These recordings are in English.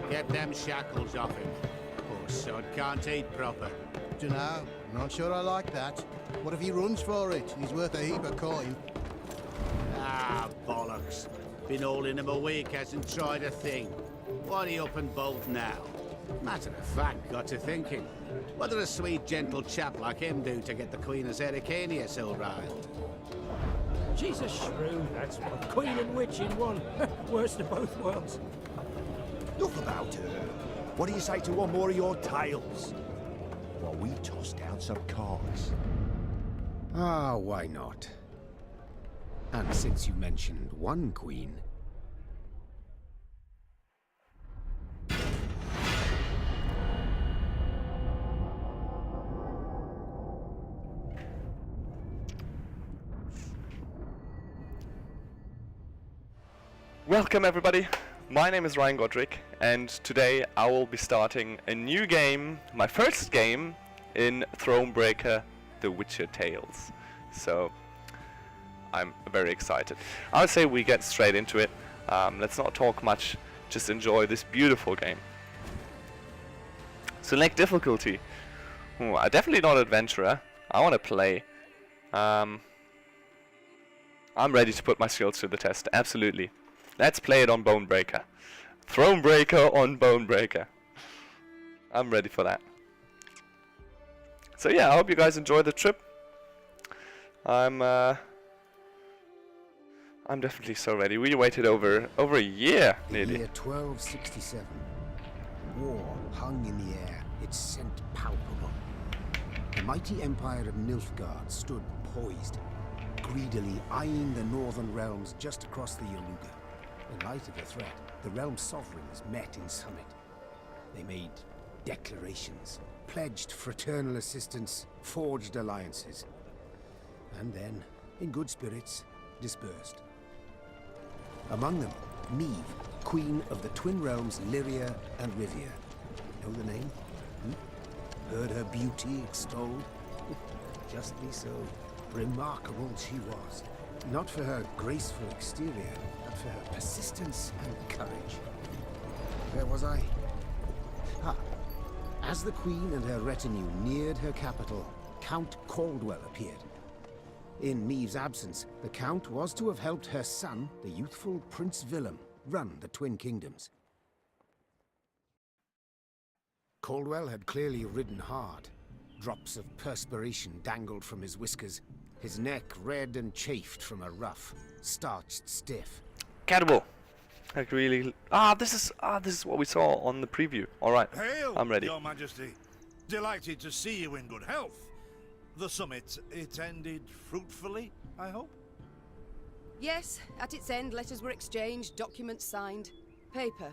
Get them shackles off him. Poor sod can't eat proper. Dunno, not sure I like that. What if he runs for it? He's worth a heap of coin. Ah, bollocks. Been holding him a week, hasn't tried a thing. What are you up and bolt now? Matter of fact, got to thinking. What did a sweet, gentle chap like him do to get the Queen of Zerrikania so riled? She's a shrew, that's what. Queen and witch in one. Worst of both worlds. Enough about her. What do you say to one more of your tales? While we toss down some cards. Ah, why not? And since you mentioned one queen... Welcome everybody, my name is Ryangodric, and today I will be starting a new game, my first game in Thronebreaker, The Witcher Tales. So, I'm very excited. I would say we get straight into it. Let's not talk much, just enjoy this beautiful game. Select difficulty. I'm definitely not adventurer, I want to play. I'm ready to put my skills to the test, absolutely. Let's play it on Bonebreaker. Thronebreaker on Bonebreaker. I'm ready for that. So yeah, I hope you guys enjoy the trip. I'm definitely so ready. We waited over a year, nearly. Year 1267. War hung in the air, its scent palpable. The mighty empire of Nilfgaard stood poised, greedily eyeing the northern realms just across the Yaluga. In light of the threat, the realm's sovereigns met in summit. They made declarations, pledged fraternal assistance, forged alliances, and then, in good spirits, dispersed. Among them, Meve, queen of the twin realms Lyria and Rivia. Know the name? Heard her beauty extolled? Justly so. Remarkable she was. Not for her graceful exterior, but for her persistence and courage. Where was I? Ah. As the Queen and her retinue neared her capital, Count Caldwell appeared. In Meve's absence, the Count was to have helped her son, the youthful Prince Willem, run the Twin Kingdoms. Caldwell had clearly ridden hard. Drops of perspiration dangled from his whiskers, his neck red and chafed from a rough, starched stiff. Catable. Like really. This is what we saw on the preview. All right. Hail, I'm ready. Your Majesty. Delighted to see you in good health. The summit, it ended fruitfully, I hope? Yes, at its end, letters were exchanged, documents signed. Paper.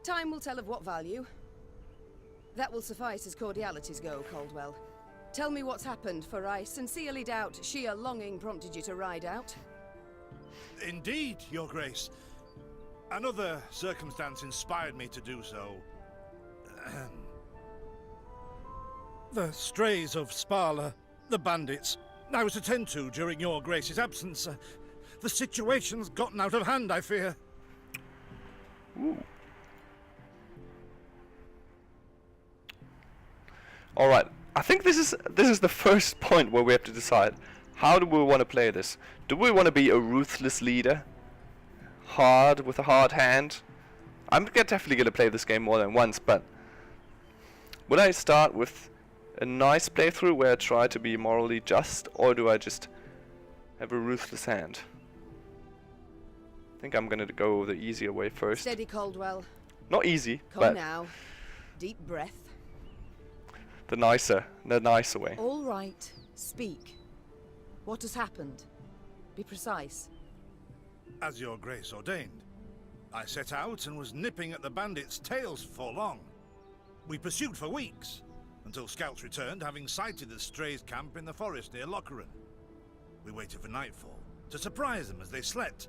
Time will tell of what value. That will suffice as cordialities go, Caldwell. Tell me what's happened, for I sincerely doubt sheer longing prompted you to ride out. Indeed, Your Grace. Another circumstance inspired me to do so. The strays of Sparla, the bandits, I was to tend to during Your Grace's absence. The situation's gotten out of hand, I fear. Ooh. All right. I think this is the first point where we have to decide how do we want to play this. Do we want to be a ruthless leader, hard with a hard hand? I'm definitely gonna play this game more than once, but would I start with a nice playthrough where I try to be morally just, or do I just have a ruthless hand? I think I'm gonna go the easier way first. Steady, Caldwell. Not easy, Come but now. Deep breath. the nicer way. All right. Speak. What has happened? Be precise. As Your Grace ordained, I set out and was nipping at the bandits' tails for long. We pursued for weeks, until scouts returned, having sighted the strays' camp in the forest near Locheren. We waited for nightfall to surprise them as they slept.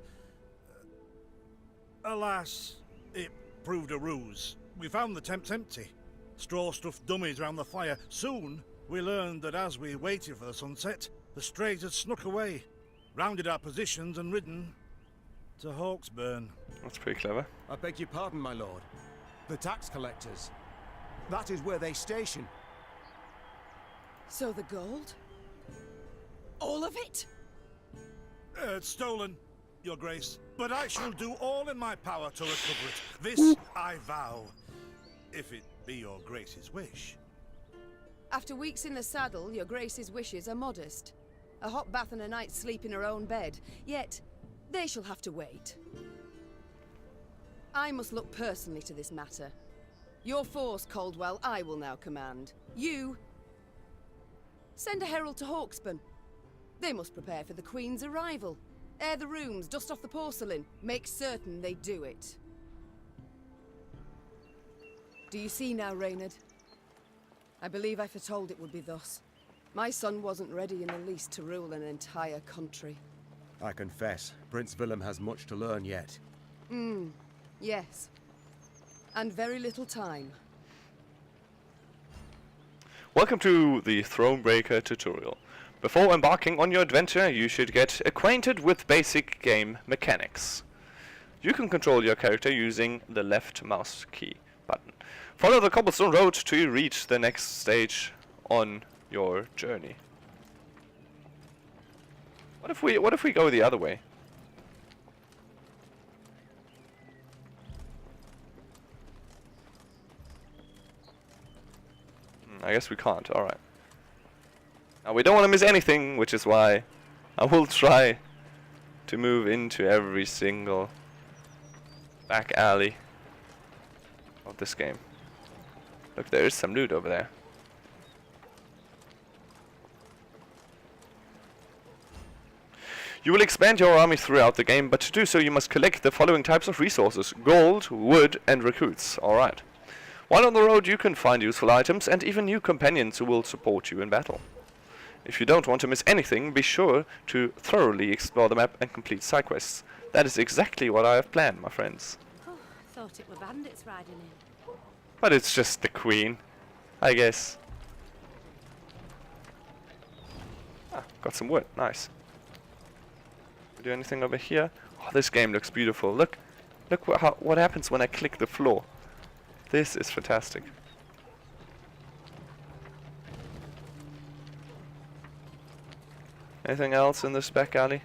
Alas, it proved a ruse. We found the tents empty. Straw-stuffed dummies round the fire. Soon, we learned that as we waited for the sunset, the strays had snuck away, rounded our positions and ridden to Hawksburn. That's pretty clever. I beg your pardon, my lord. The tax collectors. That is where they station. So the gold? All of it? It's stolen, Your Grace. But I shall do all in my power to recover it. This I vow, if it be Your Grace's wish. After weeks in the saddle, Your Grace's wishes are modest. A hot bath and a night's sleep in her own bed. Yet, they shall have to wait. I must look personally to this matter. Your force, Caldwell, I will now command. You... send a herald to Hawksburn. They must prepare for the Queen's arrival. Air the rooms, dust off the porcelain. Make certain they do it. Do you see now, Reynard? I believe I foretold it would be thus. My son wasn't ready in the least to rule an entire country. I confess, Prince Willem has much to learn yet. Yes. And very little time. Welcome to the Thronebreaker tutorial. Before embarking on your adventure, you should get acquainted with basic game mechanics. You can control your character using the left mouse key button. Follow the cobblestone road to reach the next stage on your journey. What if we go the other way? I guess we can't. Alright. Now we don't want to miss anything, which is why I will try to move into every single back alley of this game. Look, there is some loot over there. You will expand your army throughout the game, but to do so you must collect the following types of resources: gold, wood, and recruits. Alright. While on the road you can find useful items and even new companions who will support you in battle. If you don't want to miss anything, be sure to thoroughly explore the map and complete side quests. That is exactly what I have planned, my friends. Oh, thought it were bandits riding in. But it's just the Queen, I guess. Ah, got some wood, nice. We do anything over here? Oh, this game looks beautiful. Look what happens when I click the floor. This is fantastic. Anything else in this back alley?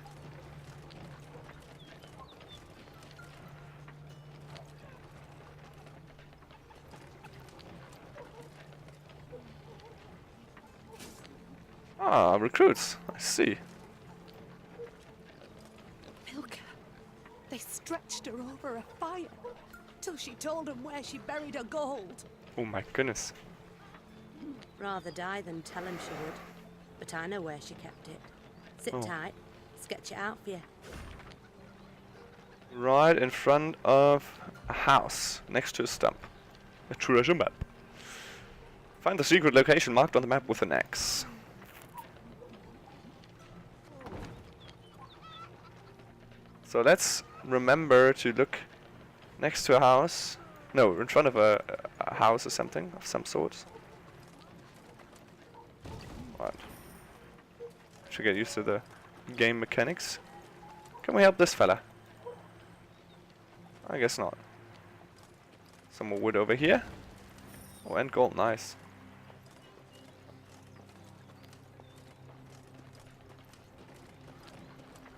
Ah, recruits. I see. Milka. They stretched her over a fire till she told them where she buried her gold. Oh my goodness. Rather die than tell him she would. But I know where she kept it. Sit tight. Sketch it out for you. Right in front of a house, next to a stump. A treasure map. Find the secret location marked on the map with an X. So let's remember to look next to a house. No, in front of a house or something of some sort. Right. Should get used to the game mechanics. Can we help this fella? I guess not. Some more wood over here. Oh, and gold, nice.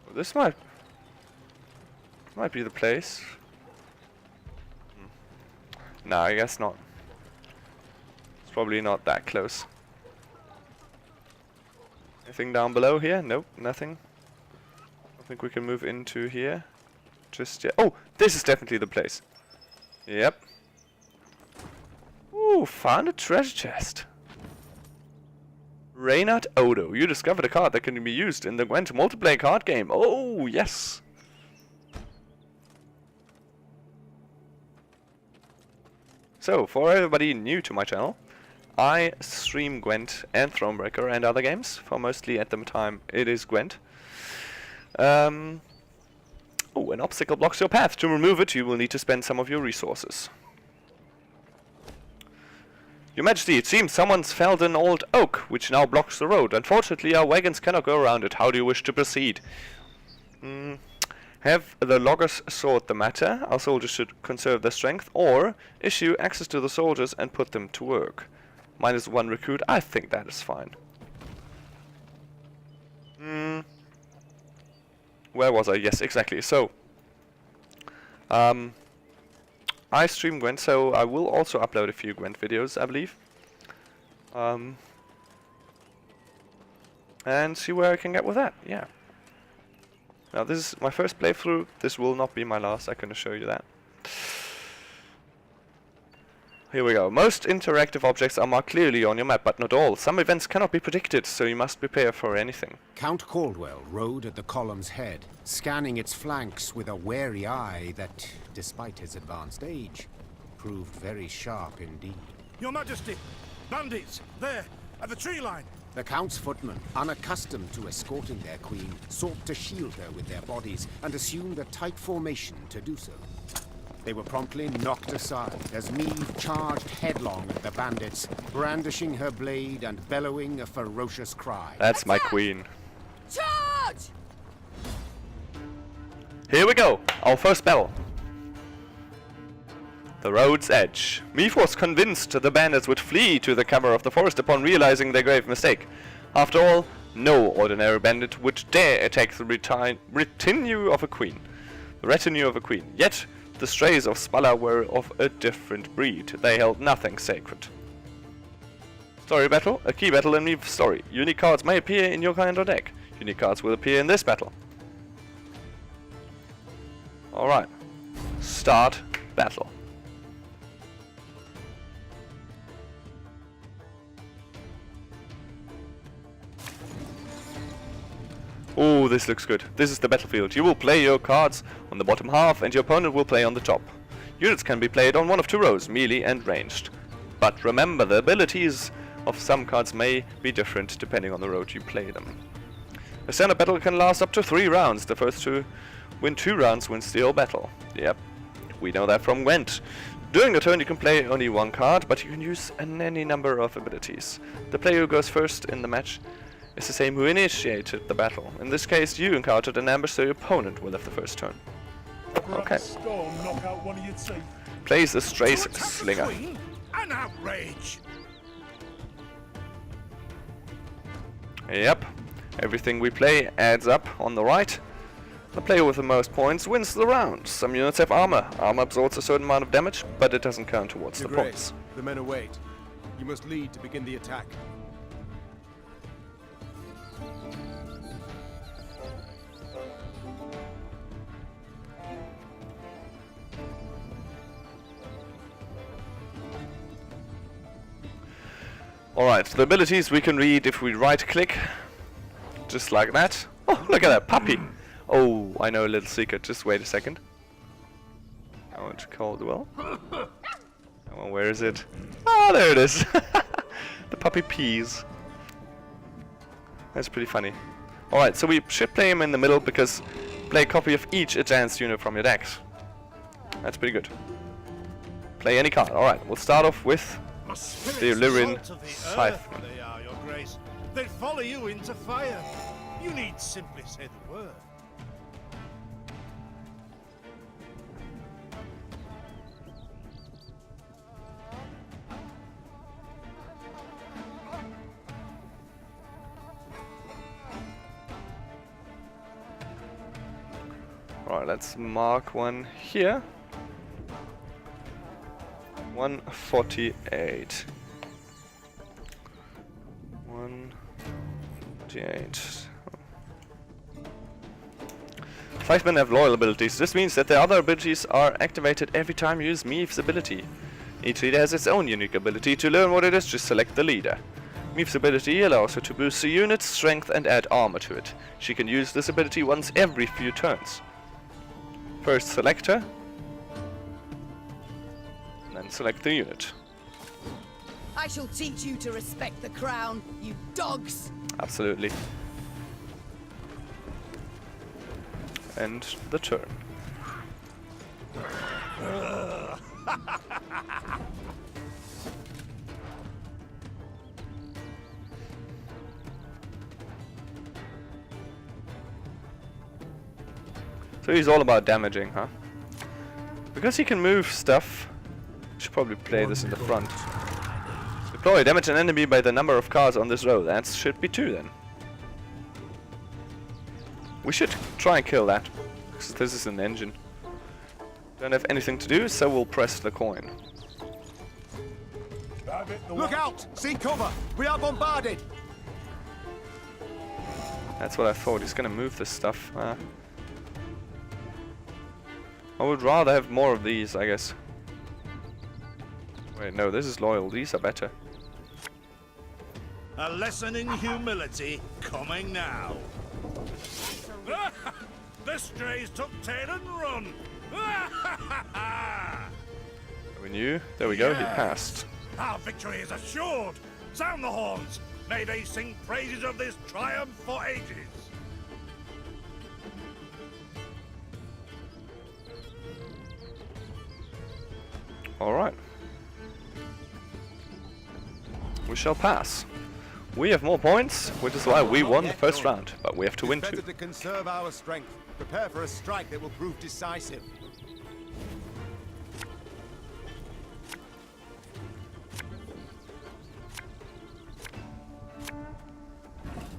Well, this might be the place. No, I guess not. It's probably not that close. Anything down below here? Nope, nothing. I think we can move into here. Just yet. Oh, this is definitely the place. Yep. Ooh, found a treasure chest. Reynard Odo. You discovered a card that can be used in the Gwent multiplayer card game. Oh, yes. So, for everybody new to my channel, I stream Gwent and Thronebreaker and other games. For mostly at the time it is Gwent. Oh, an obstacle blocks your path. To remove it, you will need to spend some of your resources. Your Majesty, it seems someone's felled an old oak, which now blocks the road. Unfortunately, our wagons cannot go around it. How do you wish to proceed? Have the loggers sort the matter. Our soldiers should conserve their strength, or issue access to the soldiers and put them to work. -1 recruit. I think that is fine. Where was I? Yes, exactly. So, I stream Gwent, so I will also upload a few Gwent videos, I believe. And see where I can get with that. Yeah. Now this is my first playthrough. This will not be my last, I can assure you that. Here we go. Most interactive objects are marked clearly on your map, but not all. Some events cannot be predicted, so you must prepare for anything. Count Caldwell rode at the column's head, scanning its flanks with a wary eye that, despite his advanced age, proved very sharp indeed. Your Majesty! Bandits! There! At the tree line! The Count's footmen, unaccustomed to escorting their queen, sought to shield her with their bodies and assumed a tight formation to do so. They were promptly knocked aside as Meve charged headlong at the bandits, brandishing her blade and bellowing a ferocious cry. That's my queen. Charge! Here we go, our first battle. The road's edge. Meve was convinced the bandits would flee to the cover of the forest upon realizing their grave mistake. After all, no ordinary bandit would dare attack the retinue of a queen. Yet, the strays of Spalla were of a different breed. They held nothing sacred. Story battle. A key battle in Meve's story. Unique cards may appear in your hand or deck. Unique cards will appear in this battle. Alright. Start battle. Oh, this looks good. This is the battlefield. You will play your cards on the bottom half and your opponent will play on the top. Units can be played on one of two rows, melee and ranged. But remember, the abilities of some cards may be different depending on the road you play them. A standard battle can last up to 3 rounds. The first to win 2 rounds wins the whole battle. Yep, we know that from Gwent. During a turn you can play only 1 card, but you can use any number of abilities. The player who goes first in the match is the same who initiated the battle. In this case, you encountered an ambush, so your opponent will have the first turn. Okay. Plays the Stray Slinger. An outrage! Yep. Everything we play adds up on the right. The player with the most points wins the round. Some units have armor. Armor absorbs a certain amount of damage, but it doesn't count towards the points. The men await. You must lead to begin the attack. Alright, the abilities we can read if we right click. Just like that. Oh, look at that puppy! Oh, I know a little secret. Just wait a second. I want to call Caldwell. Oh, where is it? Ah, there it is! The puppy pees. That's pretty funny. Alright, so we should play him in the middle because play a copy of each advanced unit from your decks. That's pretty good. Play any card. Alright, we'll start off with the Illyrian Scytheman. They are, your grace. They'd follow you into fire. You need simply say the word. Alright, let's mark one here. 148. 148. 5 men have loyal abilities. This means that the other abilities are activated every time you use Meve's ability. Each leader has its own unique ability. To learn what it is, just select the leader. Meve's ability allows her to boost the unit's strength and add armor to it. She can use this ability once every few turns. First select her, and then select the unit. I shall teach you to respect the crown, you dogs! Absolutely. And the turn. So he's all about damaging, huh? Because he can move stuff, we should probably play this in the front. Deploy, damage an enemy by the number of cars on this row. That should be 2 then. We should try and kill that, because this is an engine. Don't have anything to do, so we'll press the coin. Look out! See cover! We are bombarded! That's what I thought. He's gonna move this stuff. I would rather have more of these, I guess. Wait, no, this is loyal. These are better. A lesson in humility coming now. The strays took tail and run. We knew. There we go. He Yes. passed. Our victory is assured. Sound the horns. May they sing praises of this triumph for ages. All right. We shall pass. We have more points, which is why we won the first round, but we have to win Better 2. to conserve our strength. Prepare for a strike that will prove decisive.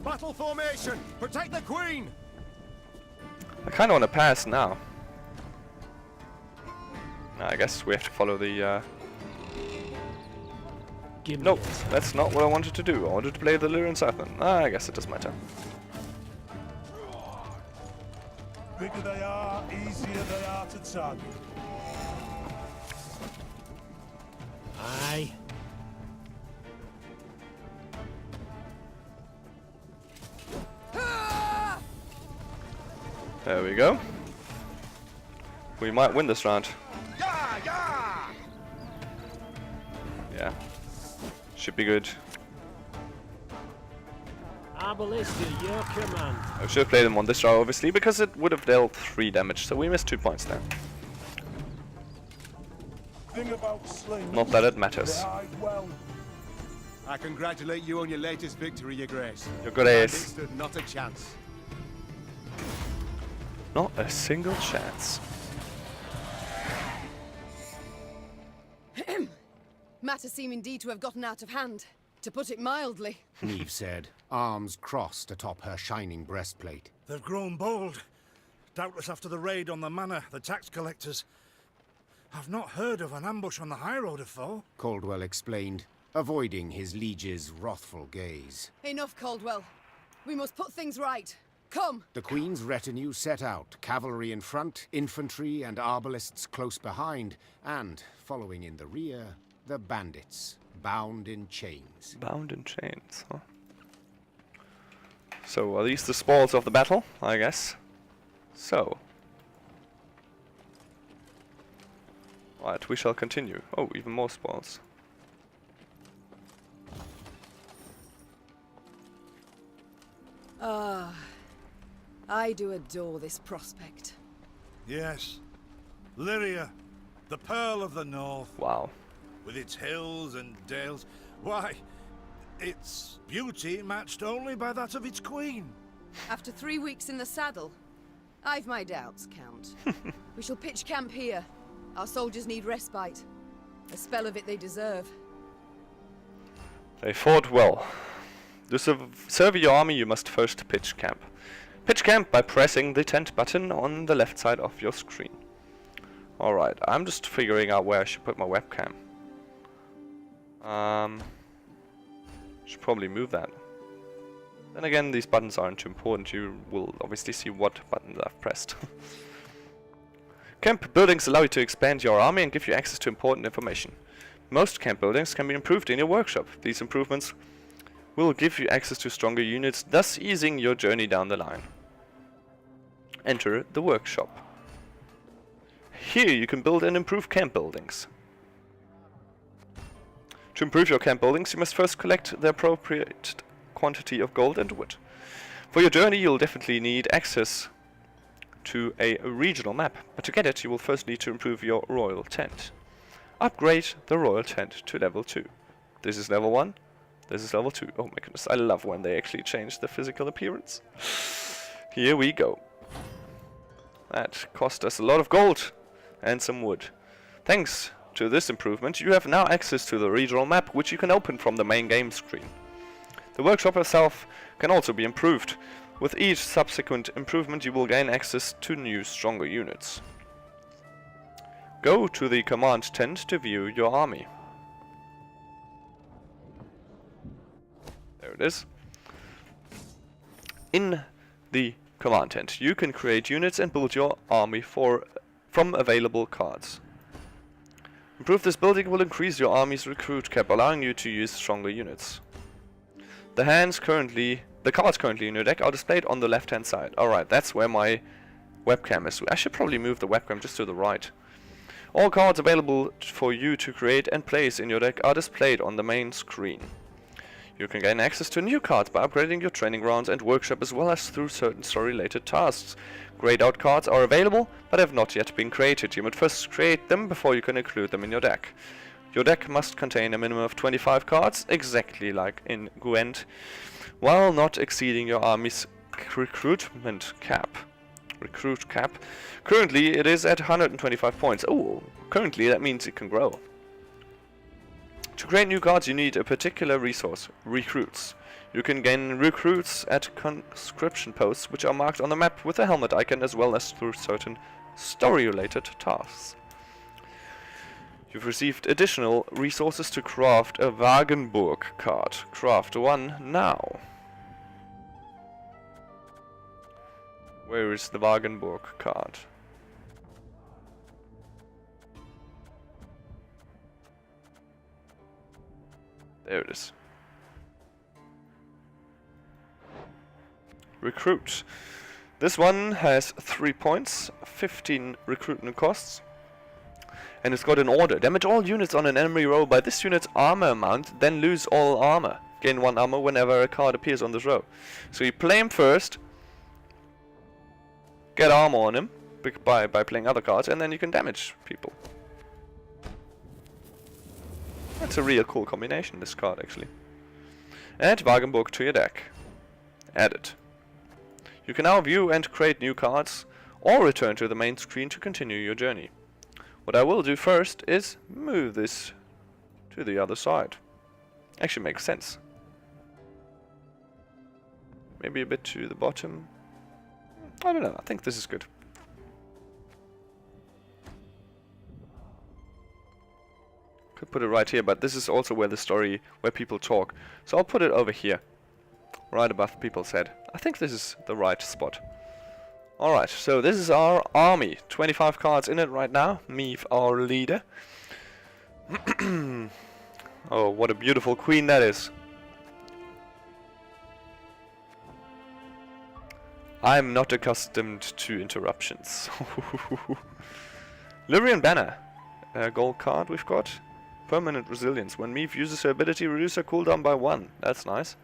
Battle formation! Protect the Queen! I kind of want to pass now. Nah, I guess we have to follow the... Nope, that's not what I wanted to do. I wanted to play the Lyrian Southman. I guess it doesn't matter. Bigger they are, easier they are to target. Aye. There we go. We might win this round. Yeah. Should be good. Arbalista, your command. I should have played him on this round, obviously, because it would have dealt 3 damage, so we missed 2 points there. Thing about slings, Not that it they matters. hide well. I congratulate you on your latest victory, Your Grace. Your Grace. Bandits stood not a chance. Not a single chance. Matters seem indeed to have gotten out of hand, to put it mildly. Meve said, arms crossed atop her shining breastplate. They've grown bold. Doubtless after the raid on the manor, the tax collectors. I've not heard of an ambush on the high road afore. Caldwell explained, avoiding his liege's wrathful gaze. Enough, Caldwell. We must put things right. Come! The Queen's retinue set out, cavalry in front, infantry and arbalists close behind, and, following in the rear, the bandits, bound in chains. Bound in chains, huh? So, are these the spoils of the battle? I guess. So. Right, we shall continue. Oh, even more spoils. Ah, I do adore this prospect. Yes. Lyria, the Pearl of the North. Wow. With its hills and dales. Why, its beauty matched only by that of its queen. After 3 weeks in the saddle, I've my doubts, Count. We shall pitch camp here. Our soldiers need respite. A spell of it they deserve. They fought well. To serve your army, you must first pitch camp. Pitch camp by pressing the tent button on the left side of your screen. Alright, I'm just figuring out where I should put my webcam. Should probably move that. Then again, these buttons aren't too important. You will obviously see what buttons I've pressed. Camp buildings allow you to expand your army and give you access to important information. Most camp buildings can be improved in your workshop. These improvements will give you access to stronger units, thus easing your journey down the line. Enter the workshop. Here you can build and improve camp buildings. To improve your camp buildings, you must first collect the appropriate quantity of gold and wood. For your journey, you'll definitely need access to a regional map, but to get it, you will first need to improve your royal tent. Upgrade the royal tent to level 2. This is level 1. This is level 2. Oh my goodness, I love when they actually change the physical appearance. Here we go. That cost us a lot of gold and some wood. Thanks to this improvement, you have now access to the regional map, which you can open from the main game screen. The workshop itself can also be improved. With each subsequent improvement, you will gain access to new, stronger units. Go to the command tent to view your army. There it is. In the command tent, you can create units and build your army from available cards. Improve this building will increase your army's recruit cap, allowing you to use stronger units. The cards currently in your deck are displayed on the left hand side. Alright, that's where my webcam is. I should probably move the webcam just to the right. All cards available for you to create and place in your deck are displayed on the main screen. You can gain access to new cards by upgrading your training grounds and workshop, as well as through certain story-related tasks. Grayed out cards are available, but have not yet been created. You must first create them before you can include them in your deck. Your deck must contain a minimum of 25 cards, exactly like in Gwent, while not exceeding your army's recruitment cap. Currently it is at 125 points. Oh, currently that means it can grow. To create new cards you need a particular resource, recruits. You can gain recruits at conscription posts, which are marked on the map with a helmet icon, as well as through certain story-related tasks. You've received additional resources to craft a Wagenburg card. Craft one now. Where is the Wagenburg card? There it is. Recruit. This one has 3 points, 15 recruitment costs, and it's got an order. Damage all units on an enemy row by this unit's armor amount, then lose all armor. Gain 1 armor whenever a card appears on this row. So you play him first, get armor on him by playing other cards, and then you can damage people. That's a real cool combination, this card actually. Add Wagenburg to your deck. Add it. You can now view and create new cards, or return to the main screen to continue your journey. What I will do first is move this to the other side. Actually makes sense. Maybe a bit to the bottom. I don't know, I think this is good. Could put it right here, but this is also where people talk. So I'll put it over here, right above people's head. I think this is the right spot. Alright, so this is our army. 25 cards in it right now. Meve, our leader. Oh, what a beautiful queen that is. I'm not accustomed to interruptions. Lyrian Banner. A gold card we've got. Permanent resilience. When Meve uses her ability, reduce her cooldown by 1. That's nice.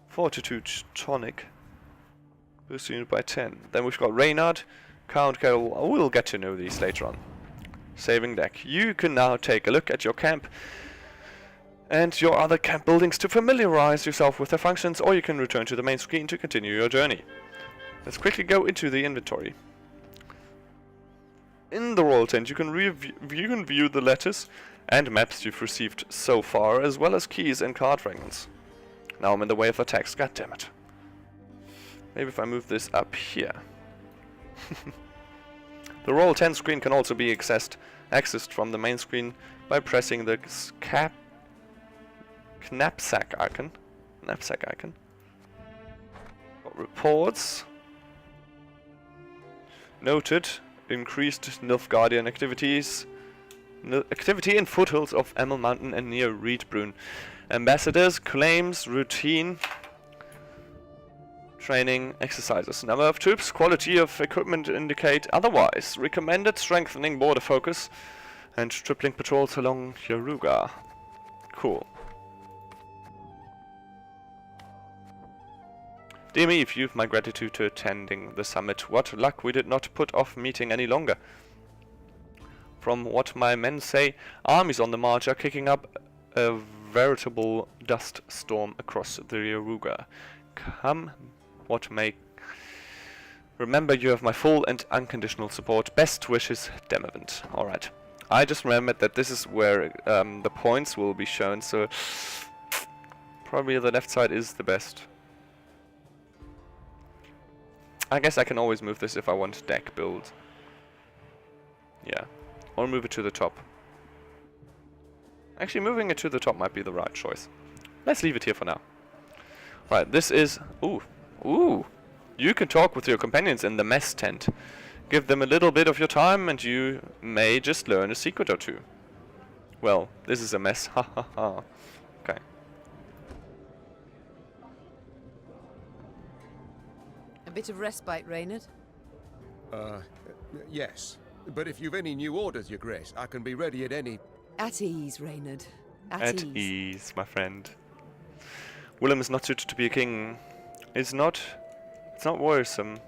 Fortitude tonic. Boost unit by 10. Then we've got Reynard, Count Carol. We'll get to know these later on. Saving deck. You can now take a look at your camp and your other camp buildings to familiarize yourself with their functions, or you can return to the main screen to continue your journey. Let's quickly go into the inventory. In the royal tent, you can view the letters and maps you've received so far, as well as keys and card fragments. Now I'm in the way of attacks, goddammit. Maybe if I move this up here. The royal tent screen can also be accessed from the main screen by pressing the knapsack icon. Got reports. Noted. Increased Nilfgaardian activities. Activity in foothills of Emil Mountain and near Reedbrunn. Ambassadors, claims, routine. Training, exercises. Number of troops, quality of equipment indicate otherwise. Recommended strengthening border focus and tripling patrols along Yaruga. Cool. Dear Meve, you've my gratitude to attending the summit. What luck we did not put off meeting any longer. From what my men say, armies on the march are kicking up a veritable dust storm across the Yaruga. Come what may, Remember, you have my full and unconditional support. Best wishes, Demavent. Alright. I just remembered that this is where the points will be shown, so probably the left side is the best. I guess I can always move this if I want deck build. Yeah. Or move it to the top. Actually, moving it to the top might be the right choice. Let's leave it here for now. Right, this is... Ooh. Ooh. You can talk with your companions in the mess tent. Give them a little bit of your time and you may just learn a secret or two. Well, this is a mess. Ha ha ha. Okay. A bit of respite, Reynard. Yes. But if you've any new orders, Your Grace, I can be ready at any... At ease, Reynard. At ease, my friend. Willem is not suited to be a king. It's not worrisome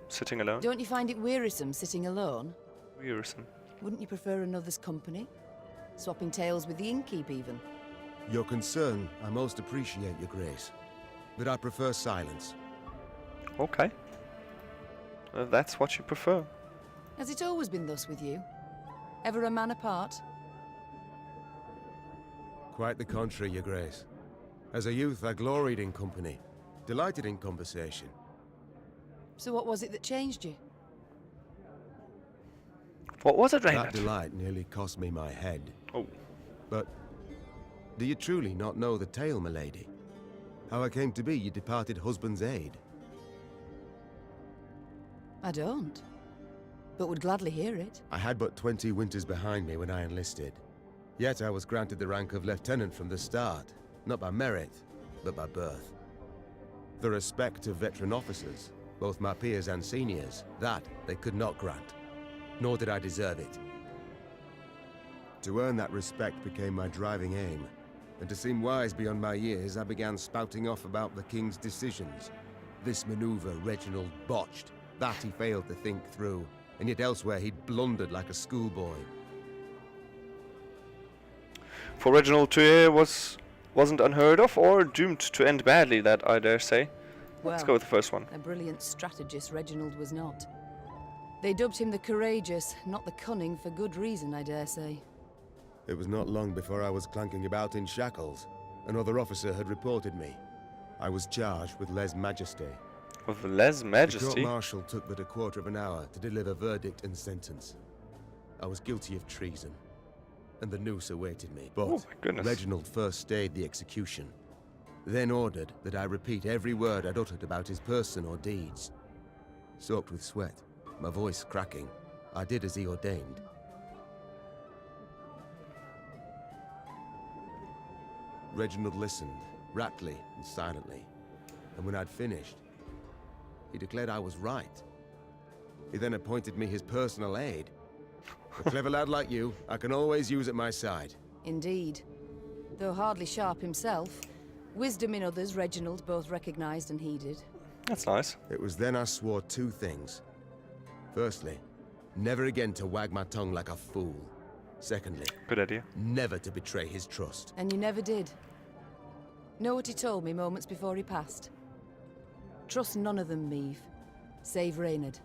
sitting alone. Don't you find it wearisome sitting alone? Wearisome. Wouldn't you prefer another's company? Swapping tales with the innkeep, even? Your concern, I most appreciate, Your Grace. But I prefer silence. Okay. That's what you prefer. Has it always been thus with you? Ever a man apart? Quite the contrary, Your Grace. As a youth, I gloried in company, delighted in conversation. So what was it that changed you? What was it, Reynard? That delight nearly cost me my head. Oh. But do you truly not know the tale, milady? How I came to be your departed husband's aide? I don't. But would gladly hear it. I had but 20 winters behind me when I enlisted. Yet I was granted the rank of lieutenant from the start. Not by merit, but by birth. The respect of veteran officers, both my peers and seniors, that they could not grant. Nor did I deserve it. To earn that respect became my driving aim. And to seem wise beyond my years, I began spouting off about the king's decisions. This maneuver Reginald botched. That he failed to think through. And yet elsewhere he'd blundered like a schoolboy. For Reginald to wasn't unheard of or doomed to end badly, that I dare say. Let's go with the first one. A brilliant strategist Reginald was not. They dubbed him the courageous, not the cunning, for good reason, I dare say. It was not long before I was clanking about in shackles. Another officer had reported me. I was charged with lèse-majesty. With lèse-majesty? The court-martial took but a quarter of an hour to deliver verdict and sentence. I was guilty of treason, and the noose awaited me. But oh my goodness. Reginald first stayed the execution, then ordered that I repeat every word I'd uttered about his person or deeds. Soaked with sweat, my voice cracking, I did as he ordained. Reginald listened, raptly and silently, and when I'd finished, he declared I was right. He then appointed me his personal aide. A clever lad like you, I can always use at my side. Indeed. Though hardly sharp himself, wisdom in others Reginald both recognized and heeded. That's nice. It was then I swore two things. Firstly, never again to wag my tongue like a fool. Secondly, good idea, never to betray his trust. And you never did. Know what he told me moments before he passed? Trust none of them, Meve. Save Reynard.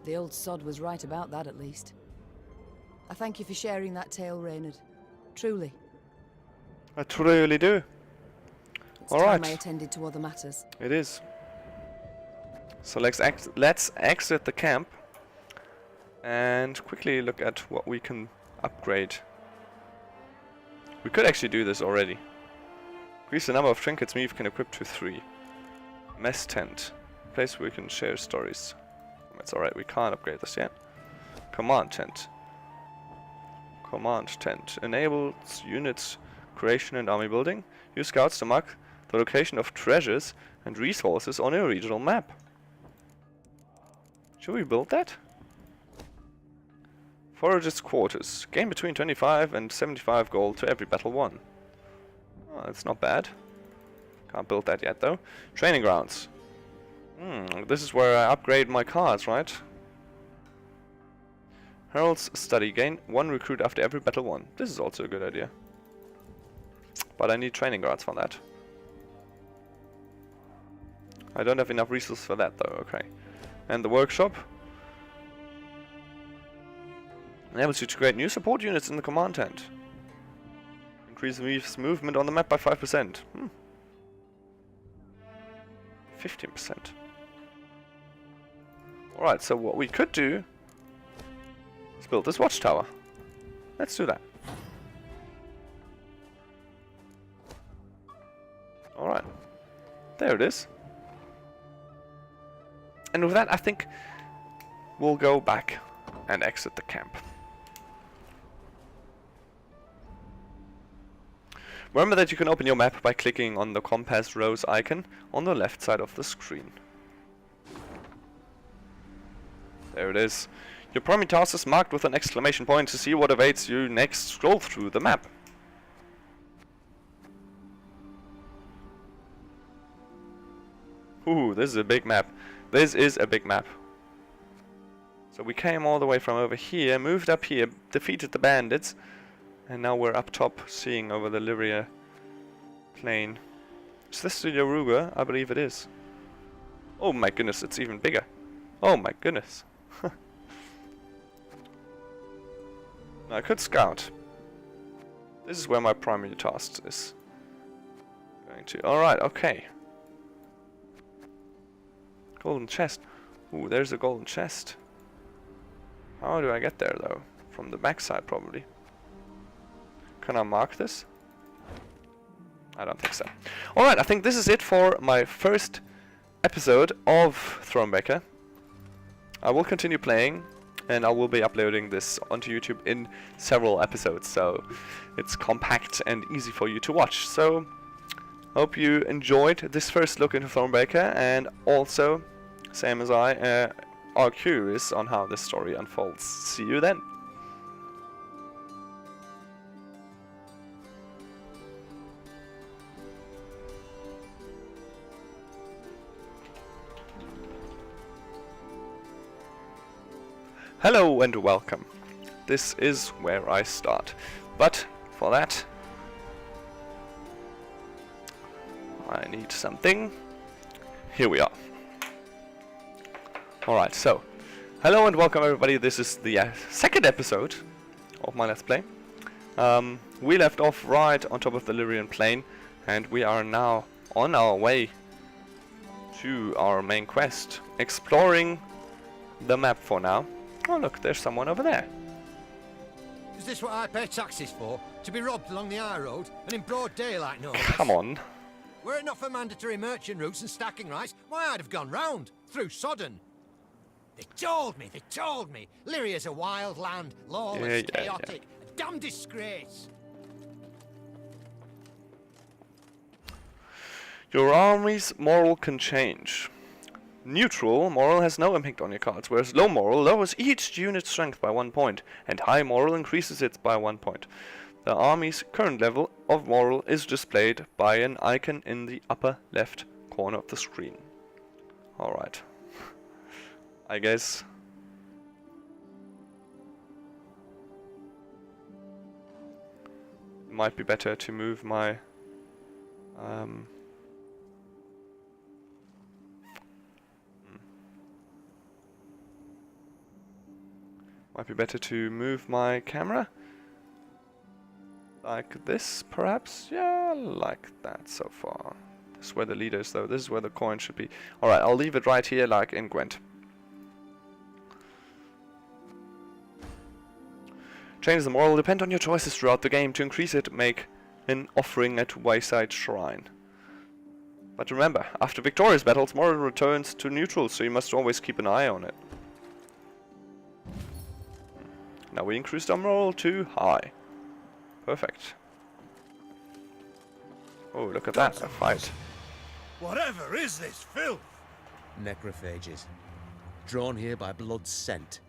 The old sod was right about that, at least. I thank you for sharing that tale, Reynard. Truly. I truly do. It's all time right. I attended to other matters. It is. So let's exit the camp and quickly look at what we can upgrade. We could actually do this already. Increase the number of trinkets Meve can equip to 3. Mess tent. Place where we can share stories. That's alright, we can't upgrade this yet. Command tent. Command tent. Enables units creation and army building. Use scouts to mark the location of treasures and resources on a regional map. Should we build that? Foragers' quarters. Gain between 25 and 75 gold to every battle won. Oh, that's not bad. Can't build that yet though. Training grounds. This is where I upgrade my cards, right? Herald's study. Gain 1 recruit after every battle won. This is also a good idea. But I need training guards for that. I don't have enough resources for that though, okay. And the workshop. Enables you to create new support units in the command tent. Increase Meve's movement on the map by 5%. 15%. Alright, so what we could do is build this watchtower. Let's do that. Alright. There it is. And with that, I think we'll go back and exit the camp. Remember that you can open your map by clicking on the compass rose icon on the left side of the screen. There it is. Your primary task is marked with an exclamation point. To see what awaits you next, scroll through the map. Ooh, this is a big map. This is a big map. So we came all the way from over here, moved up here, defeated the bandits, and now we're up top, seeing over the Lyria plain. Is this the Yaruga? I believe it is. Oh my goodness, it's even bigger. Oh my goodness. I could scout. This is where my primary task is going to. Alright, okay. Golden chest. Ooh, there's a golden chest. How do I get there though? From the backside probably. Can I mark this? I don't think so. Alright, I think this is it for my first episode of Thronebreaker. I will continue playing, and I will be uploading this onto YouTube in several episodes, so it's compact and easy for you to watch. So, hope you enjoyed this first look into Thronebreaker, and also, same as I, are curious on how this story unfolds. See you then! Hello and welcome. This is where I start. But for that, I need something. Here we are. Alright, so hello and welcome everybody. This is the second episode of my Let's Play. We left off right on top of the Lyrian plain, and we are now on our way to our main quest, exploring the map for now. Oh look, there's someone over there. Is this what I pay taxes for? To be robbed along the high road and in broad daylight, no less? Come on. Were it not for mandatory merchant routes and stacking rights, why I'd have gone round, through Sodden. They told me. Lyria's a wild land, lawless, chaotic, a damn disgrace. Your army's moral can change. Neutral moral has no impact on your cards, whereas low moral lowers each unit's strength by 1 point, and high moral increases it by 1 point. The army's current level of moral is displayed by an icon in the upper left corner of the screen. Alright. I guess. It might be better to move my might be better to move my camera like this, perhaps. Yeah, like that so far. This is where the leader is, though. This is where the coin should be. Alright, I'll leave it right here, like in Gwent. Changes the moral depend on your choices throughout the game. To increase it, make an offering at Wayside Shrine. But remember, after victorious battles, moral returns to neutral, so you must always keep an eye on it. Now we increased our moral to high. Perfect. Oh, look at that, a fight. Whatever is this filth? Necrophages. Drawn here by blood's scent.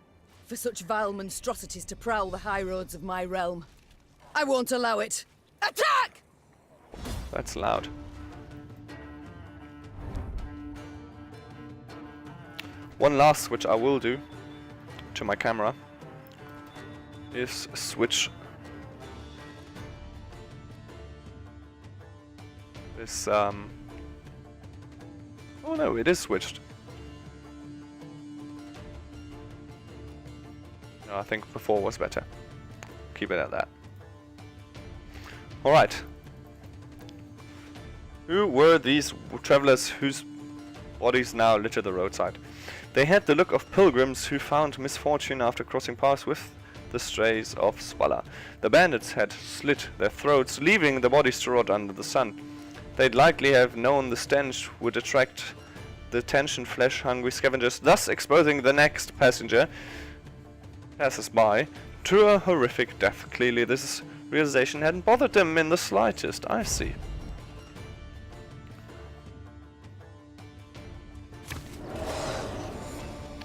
For such vile monstrosities to prowl the high roads of my realm. I won't allow it. Attack! That's loud. One last switch I will do to my camera is switch this Oh no, it is switched. No, I think before was better. Keep it at that. Alright. Who were these travelers whose bodies now litter the roadside? They had the look of pilgrims who found misfortune after crossing paths with the strays of Swalla. The bandits had slit their throats, leaving the bodies to rot under the sun. They'd likely have known the stench would attract the attention flesh-hungry scavengers, thus exposing the next passers-by to a horrific death. Clearly this realization hadn't bothered them in the slightest. I see.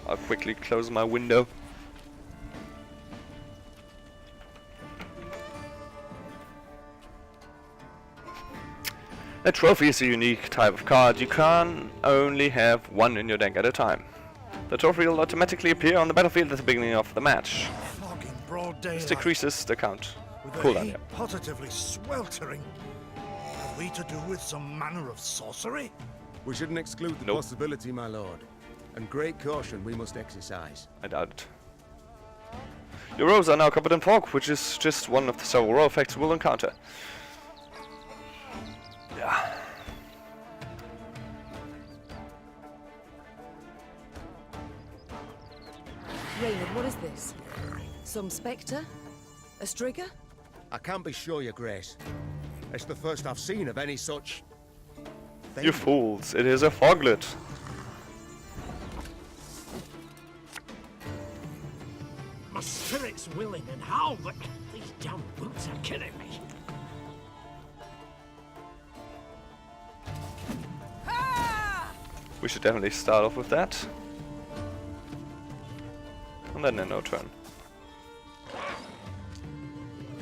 I'll quickly close my window. A trophy is a unique type of card. You can only have one in your deck at a time. The trophy will automatically appear on the battlefield at the beginning of the match. Fogging broad daylight. This decreases the count. With Cool the down heat here. positively sweltering. Have we to do with some manner of sorcery? We shouldn't exclude the possibility, my lord. And great caution we must exercise. I doubt it. Your rows are now covered in fog, which is just one of the several row effects we'll encounter. Yeah. Raynard, what is this? Some spectre? A strigger? I can't be sure, your grace. It's the first I've seen of any such thing. You fools, it is a foglet. My spirit's willing and how, but these damn boots are killing me. We should definitely start off with that. And then a no turn.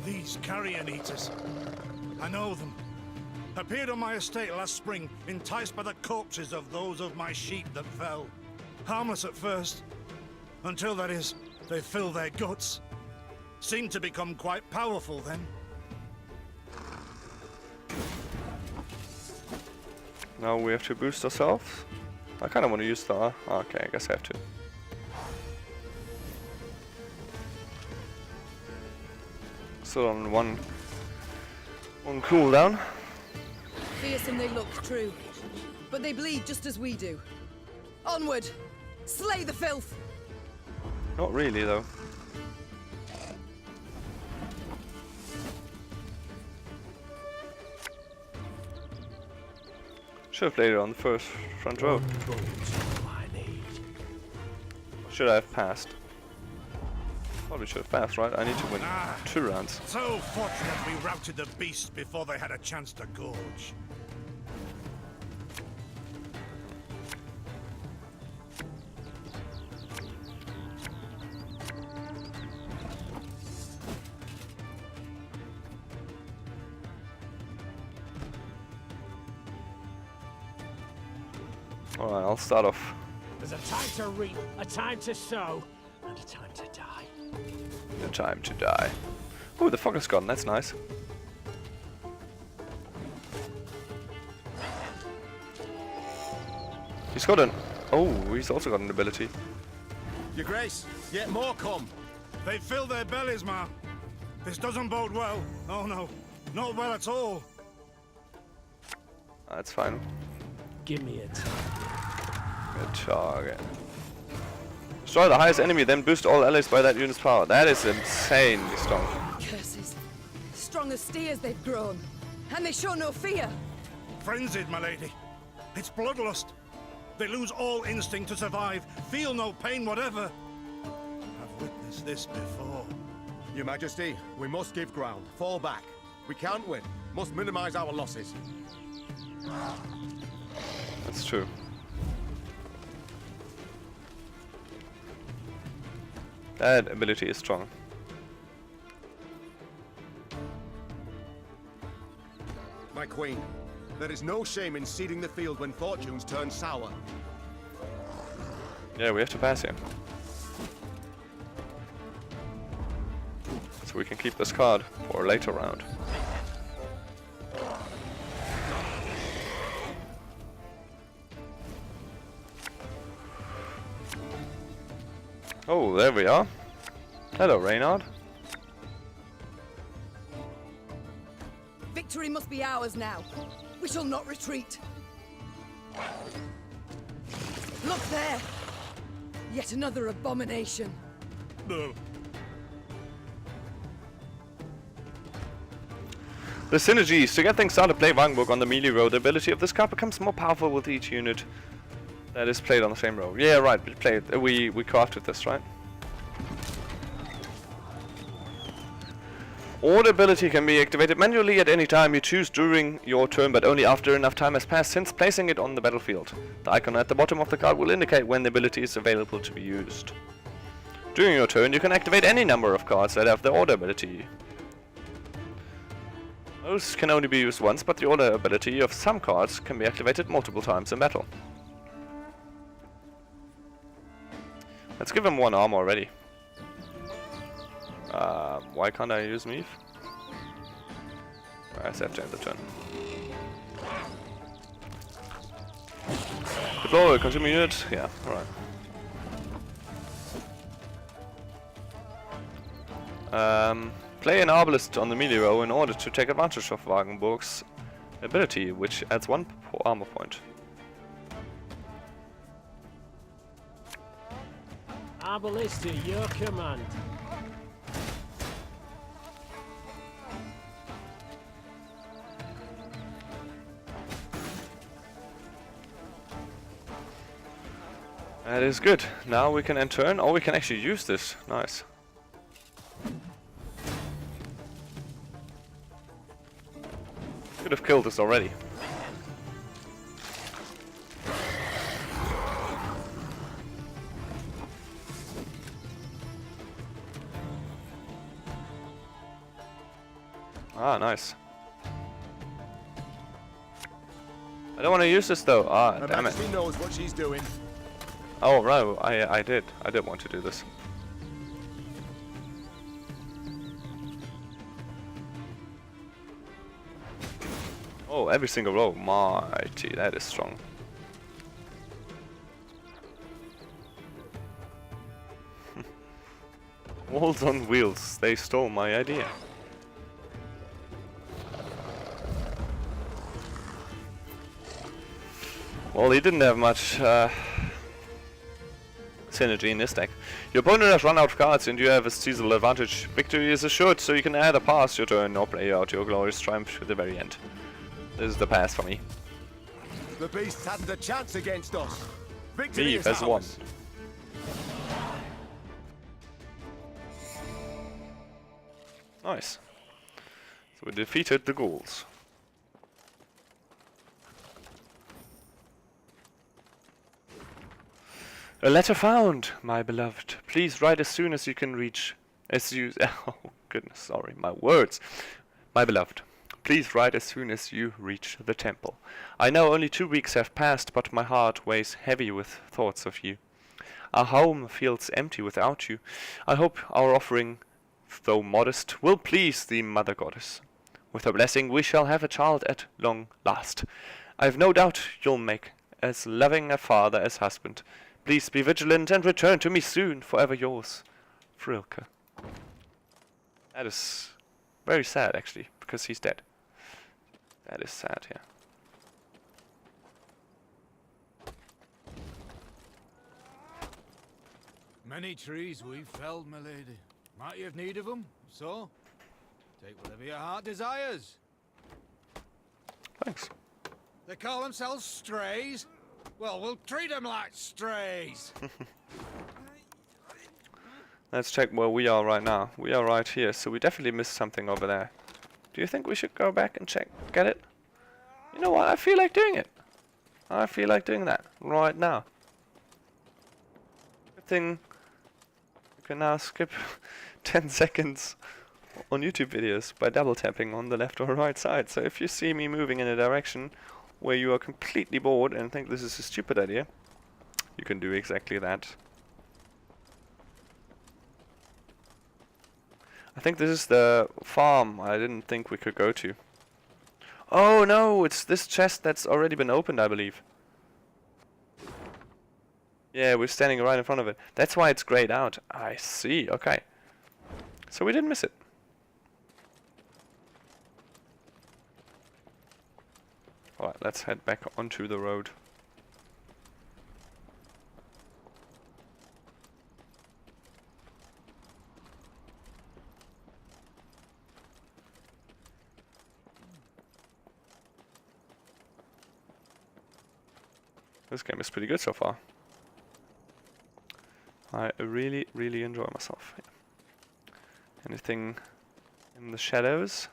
These carrion eaters. I know them. Appeared on my estate last spring, enticed by the corpses of those of my sheep that fell. Harmless at first. Until, that is, they fill their guts. Seemed to become quite powerful then. Now we have to boost ourselves. I kind of want to use the... okay, I guess I have to. Still on one cooldown. Fearsome they look, true. But they bleed just as we do. Onward! Slay the filth! Not really, though. Should have played it on the first front row. Should I have passed? Probably should have passed, right? I need to win 2 rounds. So fortunate we routed the beasts before they had a chance to gorge. Alright, I'll start off. There's a time to reap, a time to sow, and a time to die. The time to die. Oh, the fog is gone, that's nice. He's got an... oh, he's also got an ability. Your grace, yet more come. They fill their bellies, ma. This doesn't bode well. Oh no, not well at all. That's fine. Give me a target. A target. Destroy the highest enemy, then boost all allies by that unit's power. That is insanely strong. Curses. Strong as steers they've grown. And they show no fear. Frenzied, my lady. It's bloodlust. They lose all instinct to survive, feel no pain whatever. I've witnessed this before. Your Majesty, we must give ground. Fall back. We can't win. Must minimize our losses. That's true. That ability is strong. My queen, there is no shame in ceding the field when fortunes turn sour. Yeah, we have to pass him. So we can keep this card for a later round. Oh, there we are. Hello, Reynard. Victory must be ours now. We shall not retreat. Look there! Yet another abomination. The synergies. To get things started, play Ryangodric on the melee row. The ability of this card becomes more powerful with each unit that is played on the same row. Yeah, right. We crafted this, right? Order ability can be activated manually at any time you choose during your turn, but only after enough time has passed since placing it on the battlefield. The icon at the bottom of the card will indicate when the ability is available to be used. During your turn, you can activate any number of cards that have the order ability. Those can only be used once, but the order ability of some cards can be activated multiple times in battle. Let's give him 1 armor already. Why can't I use Meve? I have to end the turn. Deploy, consume unit. Yeah, alright. Play an Arbalist on the melee row in order to take advantage of Ryangodric's ability, which adds 1 armor point. Arbalist to your command. That is good. Now we can end turn. Oh, we can actually use this. Nice. Could have killed this already. Ah, nice. I don't want to use this though. Ah, damn it. She knows what she's doing. Oh, right. I did want to do this. Oh, every single row. Mighty, that is strong. Walls on wheels. They stole my idea. Well, he didn't have much synergy in this deck. Your opponent has run out of cards and you have a seasonal advantage. Victory is assured, so you can either pass your turn or play out your glorious triumph to the very end. This is the pass for me. The beasts hadn't a chance against us. Victory Meve is has won. ours. Nice. So we defeated the ghouls. A letter found, my beloved. Please write as soon as you can reach. Oh goodness, sorry, my words. My beloved, please write as soon as you reach the temple. I know only 2 weeks have passed, but my heart weighs heavy with thoughts of you. Our home feels empty without you. I hope our offering, though modest, will please the Mother Goddess. With her blessing we shall have a child at long last. I have no doubt you'll make as loving a father as husband. Please be vigilant and return to me soon. Forever yours, Thronebreaker. That is very sad, actually, because he's dead. That is sad, yeah. Many trees we've felled, my lady. Might you have need of them? So, take whatever your heart desires. Thanks. They call themselves strays? Well, we'll treat them like strays. Let's check where we are right now. We are right here, so we definitely missed something over there. Do you think we should go back and get it? You know what? I feel like doing it. I feel like doing that right now. Good thing you can now skip 10 seconds on YouTube videos by double tapping on the left or right side. So if you see me moving in a direction where you are completely bored and think this is a stupid idea, you can do exactly that. I think this is the farm I didn't think we could go to. Oh no, it's this chest that's already been opened, I believe. Yeah, we're standing right in front of it. That's why it's grayed out. I see, okay. So we didn't miss it. Alright, let's head back onto the road. This game is pretty good so far. I really, really enjoy myself. Anything in the shadows?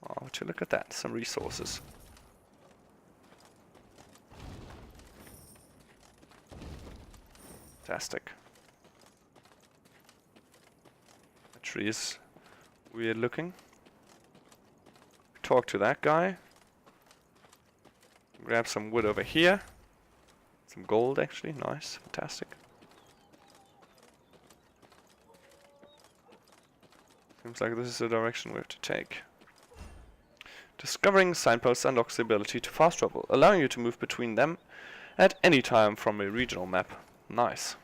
Oh, would you look at that? Some resources. Fantastic. The tree is weird looking. Talk to that guy. Grab some wood over here. Some gold actually, nice, fantastic. Seems like this is the direction we have to take. Discovering signposts unlocks the ability to fast travel, allowing you to move between them at any time from a regional map. Nice.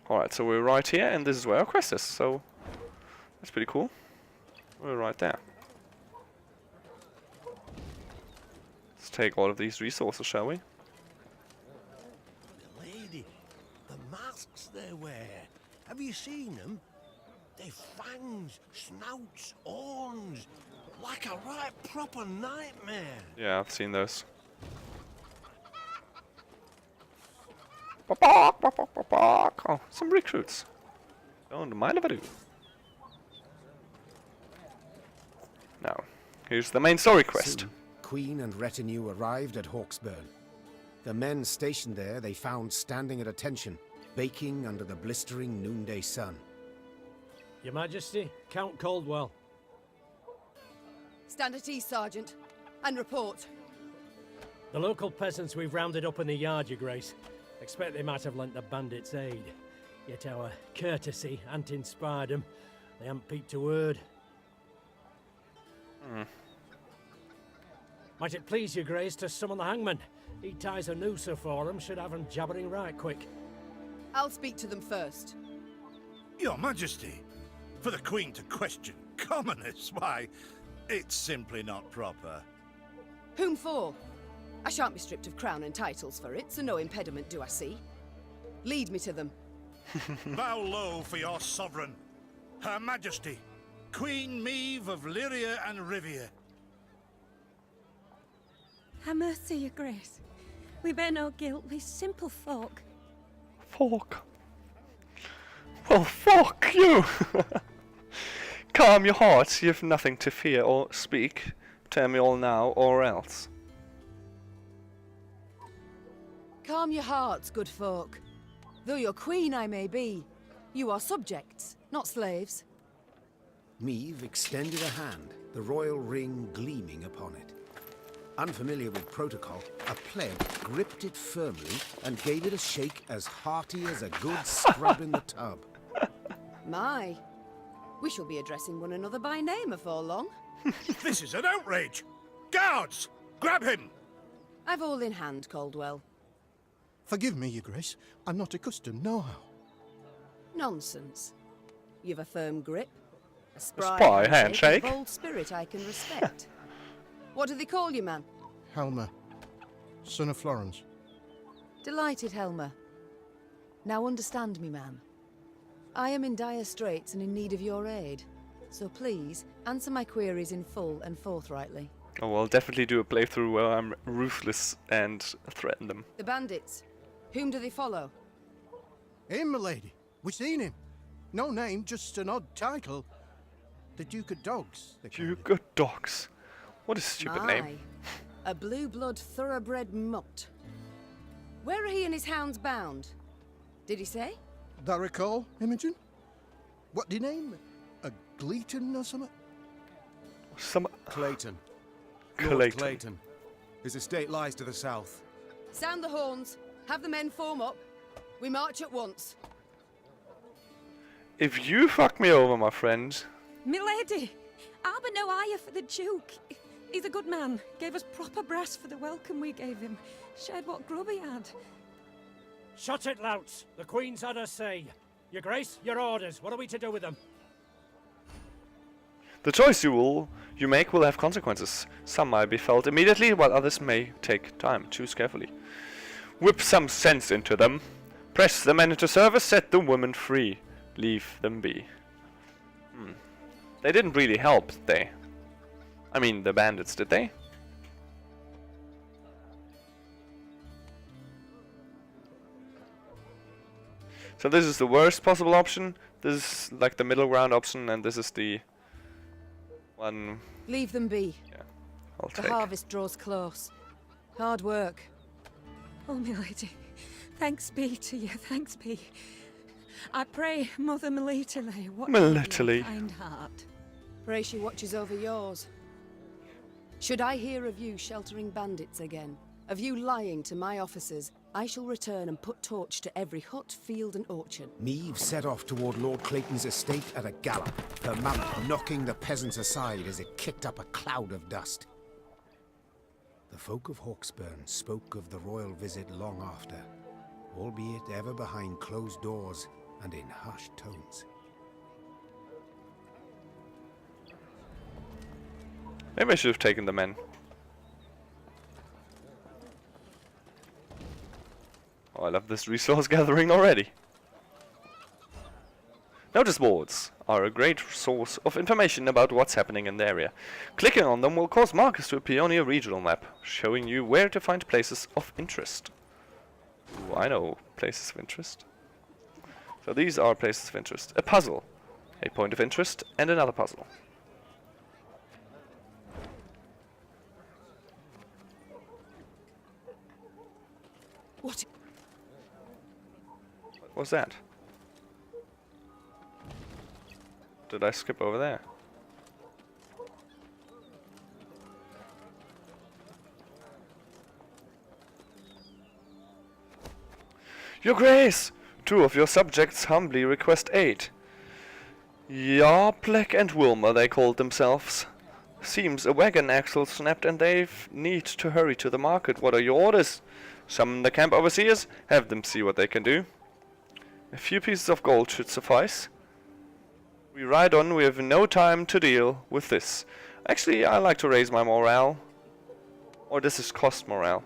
Alright, so we're right here, and this is where our quest is, so that's pretty cool. We're right there. Let's take all of these resources, shall we? Lady, the masks they wear. Have you seen them? They've fangs, snouts, horns. Like a right proper nightmare. Yeah, I've seen those. Oh, some recruits. Don't mind if I do. Now, here's the main story quest. Soon, Queen and retinue arrived at Hawksburn. The men stationed there they found standing at attention, baking under the blistering noonday sun. Your Majesty, Count Caldwell. Stand at ease, Sergeant, and report. The local peasants we've rounded up in the yard, Your Grace. Expect they might have lent the bandits aid. Yet our courtesy hadn't inspired them. They haven't peeped a word. Might it please Your Grace to summon the hangman? He ties a noose for them, should have them jabbering right quick. I'll speak to them first. Your Majesty, for the Queen to question commoners, why, it's simply not proper. Whom for? I shan't be stripped of crown and titles for it, so no impediment do I see. Lead me to them. Bow low for your sovereign, Her Majesty, Queen Meve of Lyria and Rivia. Have mercy, Your Grace. We bear no guilt, we simple folk. Folk? Well, fuck you! Calm your hearts, you've nothing to fear or speak. Tell me all now, or else. Calm your hearts, good folk. Though your queen I may be, you are subjects, not slaves. Meve extended a hand, the royal ring gleaming upon it. Unfamiliar with protocol, a pleb gripped it firmly and gave it a shake as hearty as a good scrub in the tub. My, we shall be addressing one another by name afore long. This is an outrage! Guards! Grab him! I've all in hand, Caldwell. Forgive me, Your Grace. I'm not accustomed, no how. Nonsense. You've a firm grip, a spry handshake, and a bold spirit I can respect. What do they call you, man? Helmer, son of Florence. Delighted, Helmer. Now understand me, man. I am in dire straits and in need of your aid. So please, answer my queries in full and forthrightly. Oh, well, definitely do a playthrough where I'm ruthless and threaten them. The bandits. Whom do they follow? Him, milady. We seen him. No name, just an odd title. The Duke of Dogs. Duke of Dogs. What a stupid name. A blue-blood thoroughbred mutt. Where are he and his hounds bound? Did he say? That recall, Imogen? What do you name? A Gleaton or something? Clayton. Clayton. Lord Clayton. His estate lies to the south. Sound the horns. Have the men form up. We march at once. If you fuck me over, my friend. Milady, I'll be no higher for the Duke. He's a good man. Gave us proper brass for the welcome we gave him. Shared what grub he had. Shut it, louts. The Queen's had her say. Your Grace, your orders. What are we to do with them? The choice you make will have consequences. Some might be felt immediately, while others may take time. Choose carefully. Whip some sense into them. Press the men into service, set the women free. Leave them be. They didn't really help, did they? I mean, the bandits, did they? So this is the worst possible option. This is like the middle ground option, and this is the one. Leave them be. Yeah, I'll The take. harvest draws close. Hard work. Oh, my lady, thanks be to you, thanks be. I pray Mother Melitele watch over your kind heart. Pray she watches over yours. Should I hear of you sheltering bandits again, of you lying to my officers, I shall return and put torch to every hut, field and orchard. Meve set off toward Lord Clayton's estate at a gallop, her mount knocking the peasants aside as it kicked up a cloud of dust. The folk of Hawksburn spoke of the royal visit long after, albeit ever behind closed doors and in hushed tones. Maybe I should have taken the men. Oh, I love this resource gathering already. Notice boards are a great source of information about what's happening in the area. Clicking on them will cause markers to appear on your regional map, showing you where to find places of interest. Ooh, I know places of interest. So these are places of interest. A puzzle, a point of interest, and another puzzle. What was that? Did I skip over there? Your Grace! 2 of your subjects humbly request aid. Yarplek and Wilmer, they called themselves. Seems a wagon axle snapped and they need to hurry to the market. What are your orders? Summon the camp overseers, have them see what they can do. A few pieces of gold should suffice. We ride on, we have no time to deal with this. Actually, I like to raise my morale. Or this is cost morale.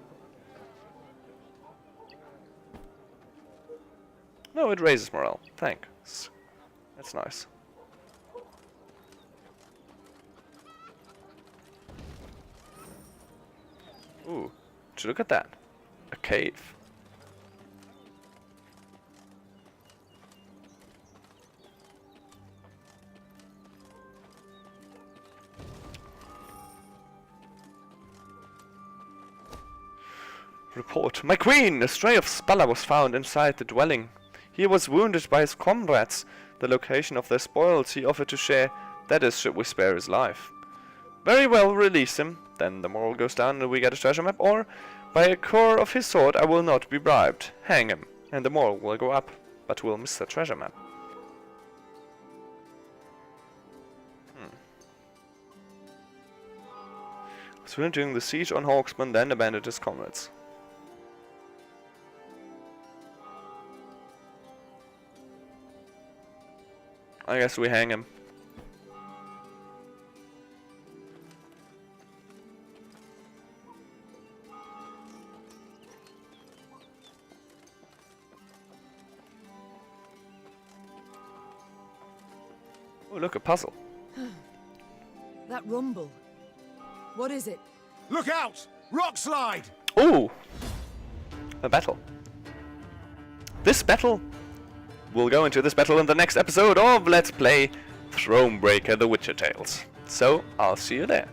No, it raises morale. Thanks. That's nice. Ooh, would you look at that? A cave. Report. My queen! A stray of Spalla was found inside the dwelling. He was wounded by his comrades. The location of their spoils he offered to share. That is, should we spare his life. Very well, release him. Then the moral goes down and we get a treasure map, or by a core of his sword I will not be bribed. Hang him, and the moral will go up, but we'll miss the treasure map. So during the siege on Hawksman, then abandoned his comrades. I guess we hang him. Oh, look, a puzzle. That rumble. What is it? Look out! Rock slide! Ooh! A battle. This battle? We'll go into this battle in the next episode of Let's Play Thronebreaker: The Witcher Tales. So, I'll see you there.